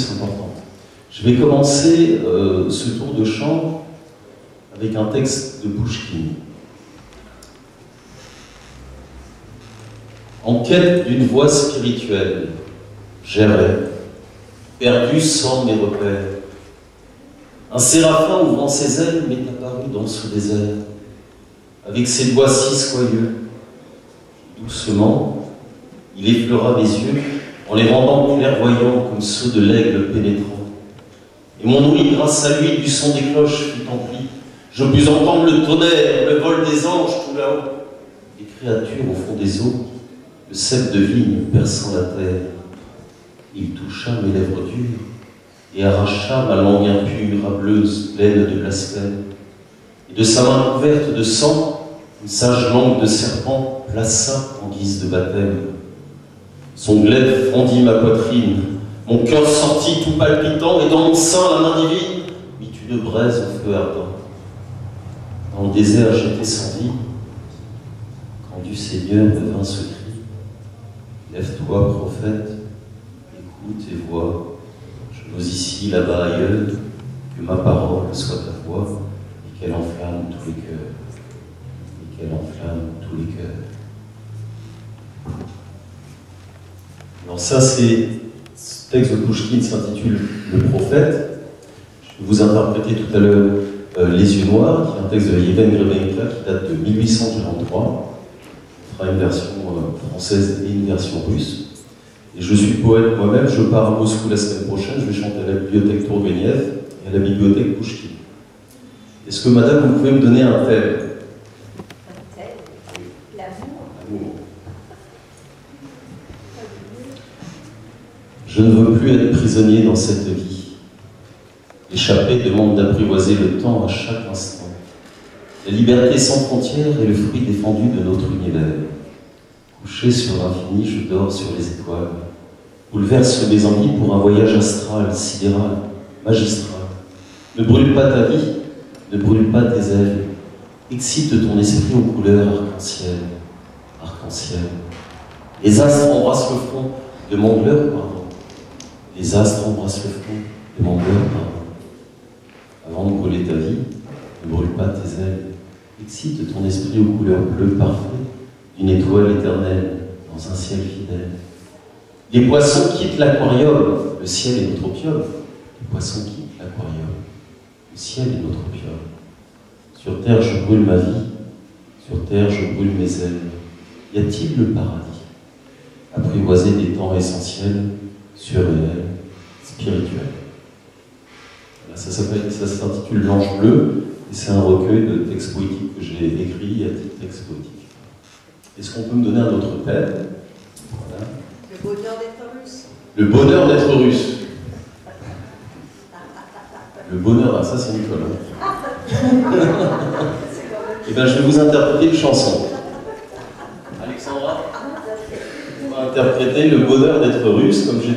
plus importantes. Je vais commencer ce tour de chant avec un texte de Pouchkine. En quête d'une voie spirituelle, j'errais, perdu sans mes repères. Un séraphin ouvrant ses ailes m'est apparu dans ce désert, avec ses doigts si soyeux. Doucement, il effleura mes yeux en les rendant clairvoyants comme ceux de l'aigle pénétrant. Et mon ouïe, grâce à lui, du son des cloches fut emplie. Je pus entendre le tonnerre, le vol des anges tout là-haut, des créatures au fond des eaux, le cep de vigne perçant la terre. Il toucha mes lèvres dures et arracha ma langue impure, hâbleuse, pleine de blasphème. Et de sa main couverte de sang, une sage langue de serpent plaça en guise de baptême. Son glaive fendit ma poitrine, mon cœur sortit tout palpitant, et dans mon sein la main divine mit une braise au feu ardent. Dans le désert j'étais sans vie, quand du Seigneur me vint ce cri. Lève-toi, prophète, écoute et vois, je n'ose ici, là-bas, ailleurs, que ma parole soit ta voix, et qu'elle enflamme tous les cœurs, et qu'elle enflamme tous les cœurs. Alors ça, c'est ce texte de Pouchkine s'intitule « Le prophète ». Je vais vous interpréter tout à l'heure « Les yeux noirs », qui est un texte de Yevhen Grebenka qui date de 1843. On fera une version française et une version russe. Et je suis poète moi-même, je pars à Moscou la semaine prochaine, je vais chanter à la bibliothèque Tourgueniev et à la bibliothèque Pouchkine. Est-ce que madame, vous pouvez me donner un thème? Un thème? L'amour. Je ne veux plus être prisonnier dans cette vie. L'échappée demande d'apprivoiser le temps à chaque instant. La liberté sans frontières est le fruit défendu de notre univers. Couché sur l'infini, je dors sur les étoiles. Bouleverse mes envies pour un voyage astral, sidéral, magistral. Ne brûle pas ta vie, ne brûle pas tes ailes. Excite ton esprit aux couleurs arc-en-ciel. Arc-en-ciel. Les astres embrassent le front, demande-leur pardon. Les astres embrassent le front, demande-leur pardon. Avant de brûler ta vie, ne brûle pas tes ailes. Excite ton esprit aux couleurs bleues parfaites d'une étoile éternelle dans un ciel fidèle. Les poissons quittent l'aquarium, le ciel est notre opium. Les poissons quittent l'aquarium, le ciel est notre opium. Sur terre je brûle ma vie, sur terre je brûle mes ailes. Y a-t-il le paradis? Apprivoiser des temps essentiels, surréels, spirituels. Voilà, ça s'intitule L'Ange Bleu, et c'est un recueil de textes poétiques que j'ai écrit à titre texte poétique. Est-ce qu'on peut me donner un autre thème? Voilà. Le bonheur d'être russe. Le bonheur d'être russe. Le bonheur, ah, ça c'est Nicole. Eh bien, je vais vous interpréter une chanson. Alexandra va interpréter Le bonheur d'être russe, comme j'ai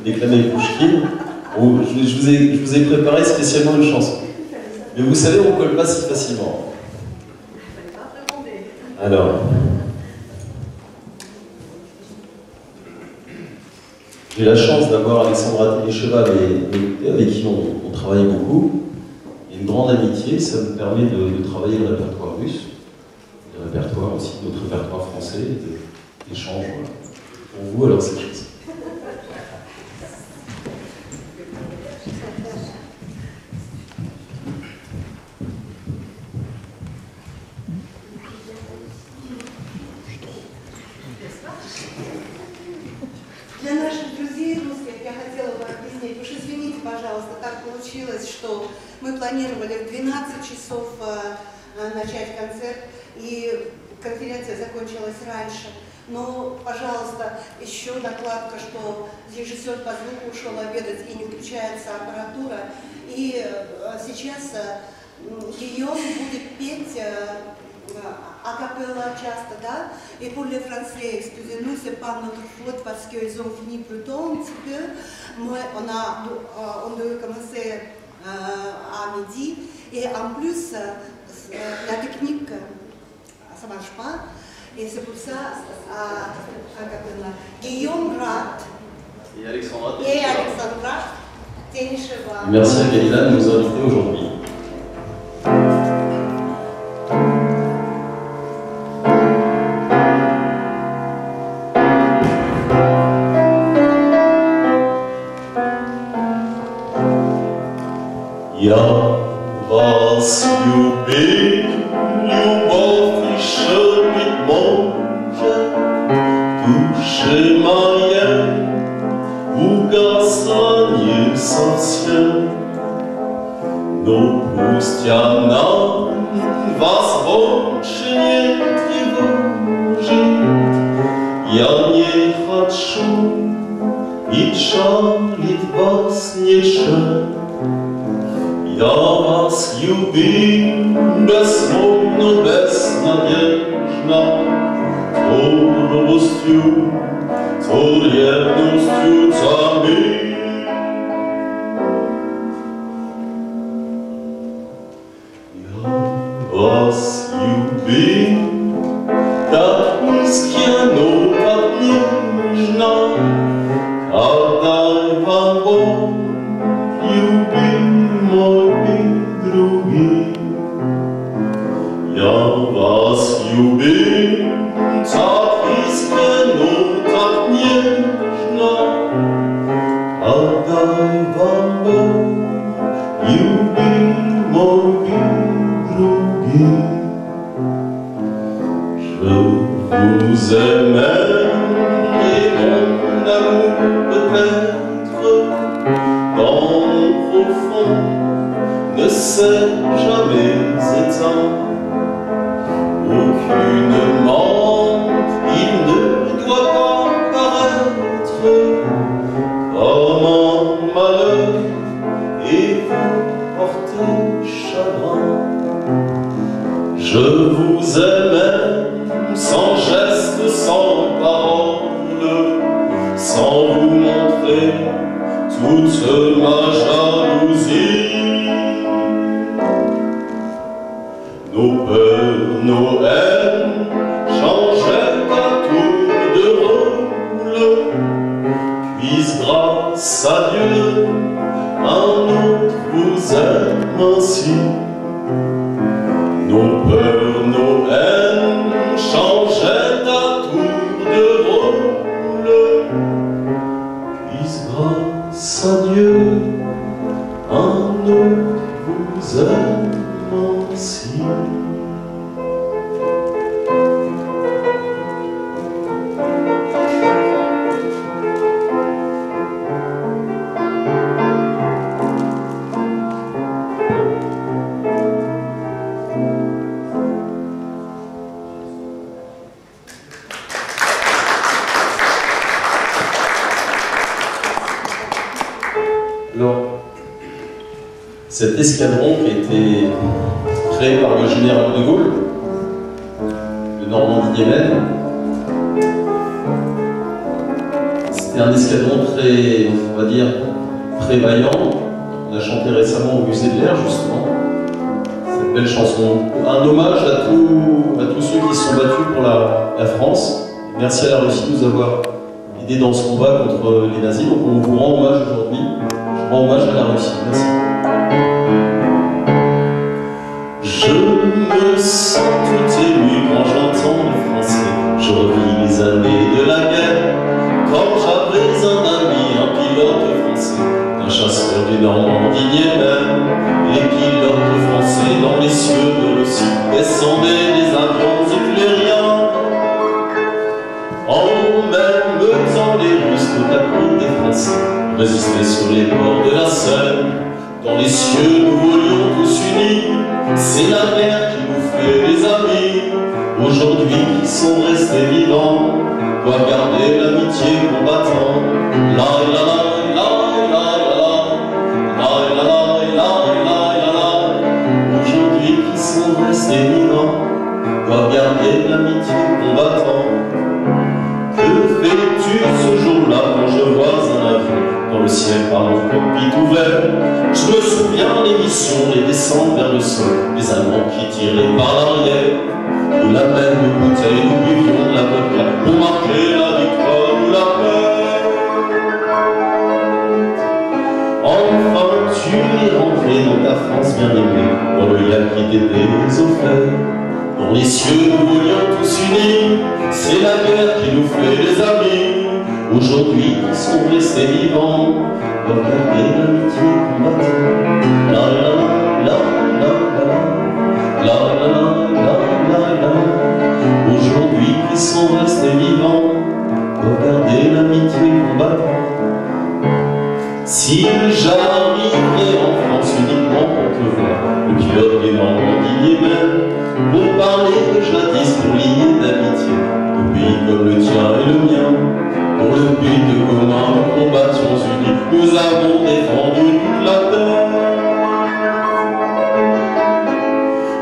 déclamé Pouchkine. Je vous ai préparé spécialement une chanson. Mais vous savez, on ne colle pas si facilement. Alors. J'ai la chance d'avoir Alexandra Télécheva avec qui on travaille beaucoup. Il y a une grande amitié, ça me permet de travailler le répertoire russe, le répertoire aussi, notre répertoire français, d'échanges. Voilà. Pour vous, alors c'est chose. Для наших друзей русских я хотела бы объяснить, уж извините, пожалуйста, так получилось, что мы планировали в 12 часов начать концерт, и конференция закончилась раньше. Но, пожалуйста, еще накладка, что режиссер по звуку ушел обедать и не включается аппаратура. И сейчас Гийом будет петь acapella часто, да, et pour les Français, excusez-nous, c'est pas notre faute parce qu'ils ont fini plus tôt un petit peu. Moi, on devait commencer à midi, et en plus, la technique, ça marche pas, et c'est pour ça, acapella. Guillaume Rat et Alexandra Merci à Galila de nous inviter aujourd'hui. Ja, was lubię, любовище быть может, души моей угасание совсем. Но пусть она вас больше не тревожит, я не хочу и жалить вас не жаль. Я вас любил безмолвно, безнадежно, то любовью, то ревностью томил. Я вас любил так искренне, так нежно, когда вам Бог любил мой другой. Я вас любил так искренне, так нежно, отдай вам Бог любил мой другой. Je vous aimais et mon amour peut-être dans mon profond ne s'est jamais éteint. Aucunement, il ne doit pas paraître comme un malheur et vous porter chagrin. Je vous aimais sans geste, sans parole, sans vous montrer toute ma jalousie. Nos peurs, nos haines changeaient à tour de rôle, puis grâce à Dieu, un autre vous aime ainsi. Nos peurs, nos haines changeaient à tour de rôle, puis grâce à Dieu, un autre vous aime ainsi. Alors, cet escadron qui a été créé par le général de Gaulle, de Normandie-Yémen, c'était un escadron très, on va dire, très vaillant. On a chanté récemment au musée de l'air, justement, cette belle chanson. Un hommage à tous ceux qui se sont battus pour la France. Et merci à la Russie de nous avoir aidés dans ce combat contre les nazis. Donc on vous rend hommage aujourd'hui. Je rends hommage à la Russie. Merci. Je me sens tout ému quand j'entends le français. Je revis les années de la guerre, quand j'avais un ami, un pilote français, un chasseur du Normandie-Yémen. Les pilotes français dans les cieux de Russie descendaient des avions hitlériens. En même temps, les Russes tout à coup des Français résistaient sur les bords de la Seine. Dans les cieux, nous volions tous unis. C'est la guerre qui nous fait des amis. Aujourd'hui, qui sont restés vivants doivent garder l'amitié combattant. La la la la la la la la la la. Aujourd'hui, qui sont restés vivants doivent garder l'amitié combattant. Que fais-tu ce jour-là quand je vois un avion dans le ciel par mon cockpit ouvert? Je me souviens des missions, les descentes vers le sol, les Allemands qui tiraient par l'arrière. De la même bouteille, nous buvions de la vodka pour marquer la victoire ou la paix. Enfin, tu es rentré dans ta France bien-aimée, dans le lieu qui t'était offert. Dans les cieux, nous voulions tous unis, c'est la guerre qui nous fait des amis. Aujourd'hui, ils sont restés vivants, regardez l'amitié combattante. La la la la la la la la la la. Aujourd'hui, ils sont restés vivants, regardez l'amitié combattante. Si j'arriverais en France uniquement pour te voir, le pilote des Normandie même, pour parler de jadis, pour lier d'amitié, de pays comme le tien et le mien, pour le but commun, nous combattions unis, nous avons défendu toute la terre.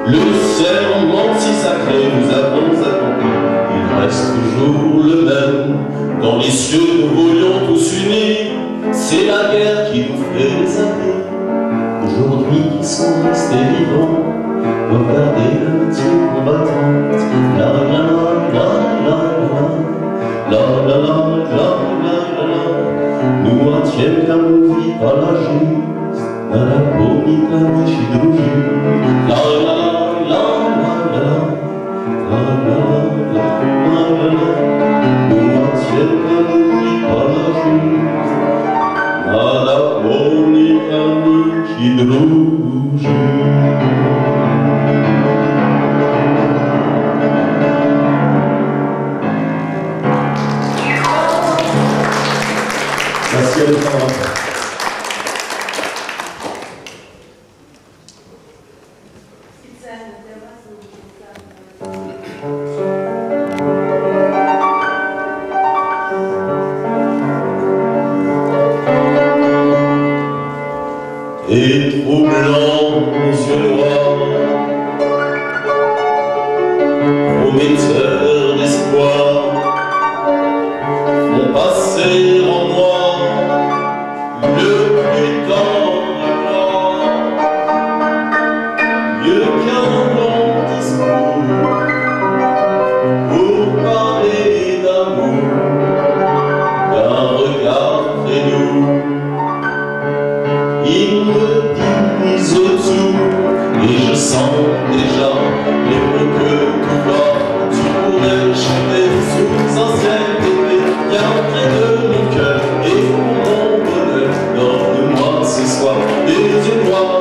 Le serment si sacré nous avons accompli, il reste toujours le même. Dans les cieux, nous voulions tous unis, c'est la guerre qui nous fait les amis. Aujourd'hui, ils sont restés vivants, regardez l'amitié combattante. La la la la la la la la la la la. Nous atiennent qu'à mourir à la juste, à la bonita michidouji. La la la la la la la la la la. Nous atiennent qu'à mourir à la juste, à la bonita michidouji. Merci à vous. Et troublant aux yeux noirs, prometteurs d'espoir, font passer en moi le plus tendre gloire, mieux qu'un long discours pour parler d'amour, d'un regard près nous. Ils me disent tout et je sens déjà les mots que tout va. Tu pourrais chanter sous un ciel d'été, bien près de mon cœur et pour mon bonheur. Donne-moi ce soir des yeux noirs.